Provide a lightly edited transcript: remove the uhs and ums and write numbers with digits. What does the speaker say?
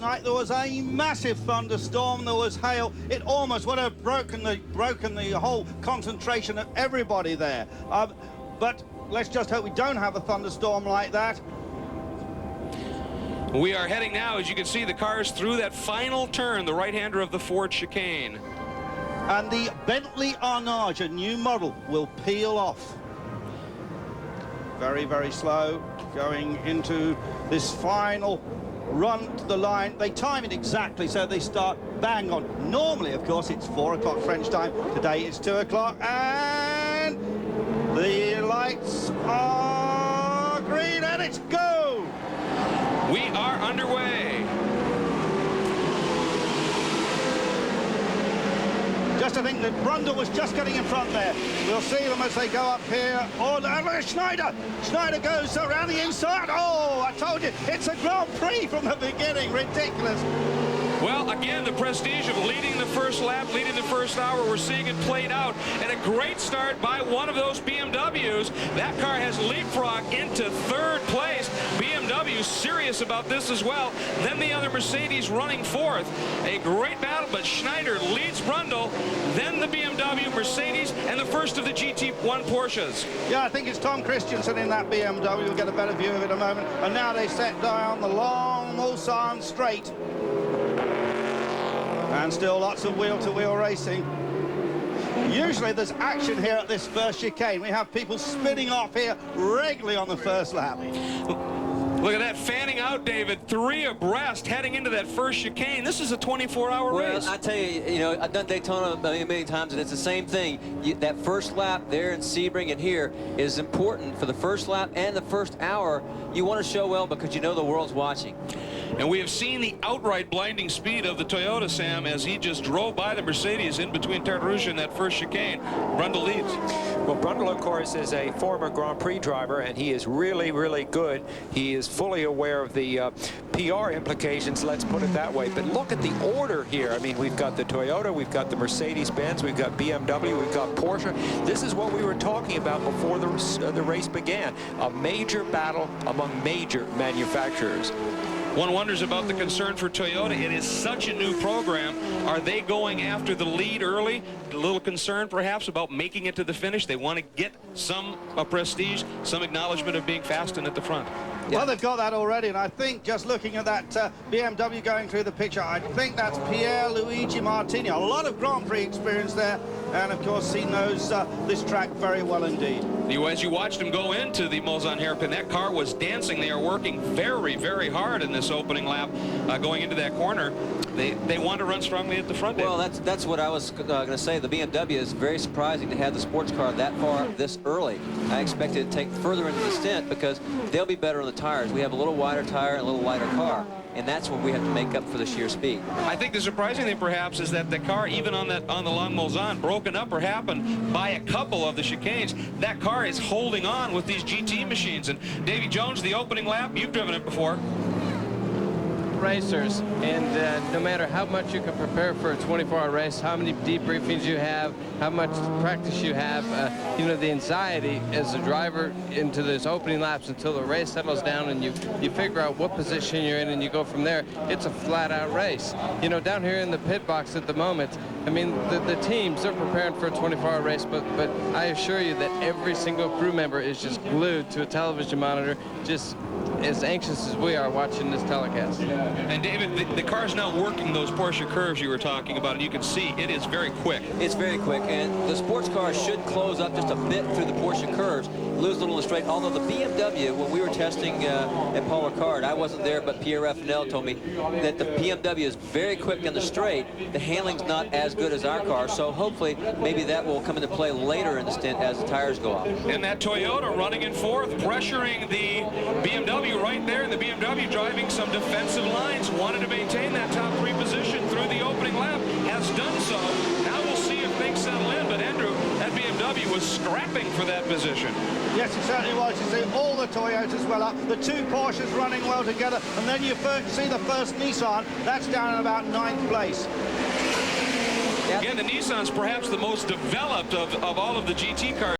Night there was a massive thunderstorm, there was hail. It almost would have broken the whole concentration of everybody there. But let's just hope we don't have a thunderstorm like that. We are heading now, as you can see, the cars through that final turn, the right-hander of the Ford chicane. And the Bentley Arnage, a new model, will peel off. Very, very slow, going into this final run to the line. They time it exactly, so they start bang on. Normally, of course, it's 4 o'clock French time. Today it's 2 o'clock, and the lights are green, and it's go! We are underway. Just to think that Brundle was just getting in front there. We'll see them as they go up here. Oh, and Schneider! Schneider goes around the inside. Oh, I told you, it's a Grand Prix from the beginning. Ridiculous. Well, again, the prestige of leading the first lap, leading the first hour, we're seeing it played out. And a great start by one of those BMWs. That car has leapfrogged into third place. BMW serious about this as well. Then the other Mercedes running fourth. A great battle, but Schneider leads Brundle. Then the BMW, Mercedes, and the first of the GT1 Porsches. Yeah, I think it's Tom Christensen in that BMW. We'll get a better view of it in a moment. And now they set down the long Mulsanne straight. And still lots of wheel-to-wheel racing. Usually there's action here at this first chicane. We have people spinning off here regularly on the first lap. Look at that fanning out, David. 3 abreast heading into that first chicane. This is a 24-hour race. Well, I tell you, I've done Daytona many times, and it's the same thing. That first lap there in Sebring and here is important for the first lap and the first hour. You want to show well because you know the world's watching. And we have seen the outright blinding speed of the Toyota, Sam, as he just drove by the Mercedes in between Tartarusha and that first chicane. Brundle leads. Well, Brundle, of course, is a former Grand Prix driver, and he is really, really good. He is fully aware of the PR implications, let's put it that way. But look at the order here. I mean, we've got the Toyota, we've got the Mercedes-Benz, we've got BMW, we've got Porsche. This is what we were talking about before the race began. A major battle among major manufacturers. One wonders about the concern for Toyota. It is such a new program. Are they going after the lead early? A little concern, perhaps, about making it to the finish. They want to get some prestige, some acknowledgement of being fast and at the front. Well, they've got that already, and I think just looking at that BMW going through the picture, I think that's Pierluigi Martini. A lot of Grand Prix experience there, and of course he knows this track very well indeed. As you watched him go into the Mulsanne hairpin, that car was dancing. They are working very, very hard in this opening lap going into that corner. They want to run strongly at the front. Well, that's what I was going to say. The BMW is very surprising to have the sports car that far this early. I expected it to take further into the stint because they'll be better on the tires. We have a little wider tire and a little lighter car, and that's what we have to make up for the sheer speed. I think the surprising thing perhaps is that the car, even on the long Mulsanne, broken up or happened by a couple of the chicanes. That car is holding on with these GT machines. And Davy Jones, the opening lap, you've driven it before. Racers, and no matter how much you can prepare for a 24-hour race, how many debriefings you have, how much practice you have, the anxiety as a driver into those opening laps until the race settles down and you figure out what position you're in and you go from there. It's a flat-out race. Down here in the pit box at the moment, I mean, the teams, they're preparing for a 24-hour race, but I assure you that every single crew member is just glued to a television monitor, just as anxious as we are watching this telecast. And David, the car's now working those Porsche curves you were talking about, and you can see it is very quick. It's very quick, and the sports car should close up just a bit through the Porsche curves, lose a little in the straight. Although the BMW, when we were testing at Paul Ricard, I wasn't there, but Pierre Raffinel told me that the BMW is very quick in the straight. The handling's not as good as our car, so hopefully maybe that will come into play later in the stint as the tires go off. And that Toyota running in fourth, pressuring the BMW right there, and the BMW driving some defensive lines, wanted to maintain that top 3 position through the opening lap, has done so. Now we'll see if things settle in, but Andrew, that BMW was scrapping for that position. Yes, it certainly was. You see all the Toyotas well up, the 2 Porsches running well together, and then you see the first Nissan, that's down in about 9th place. Again, the Nissan's perhaps the most developed of all of the GT cars.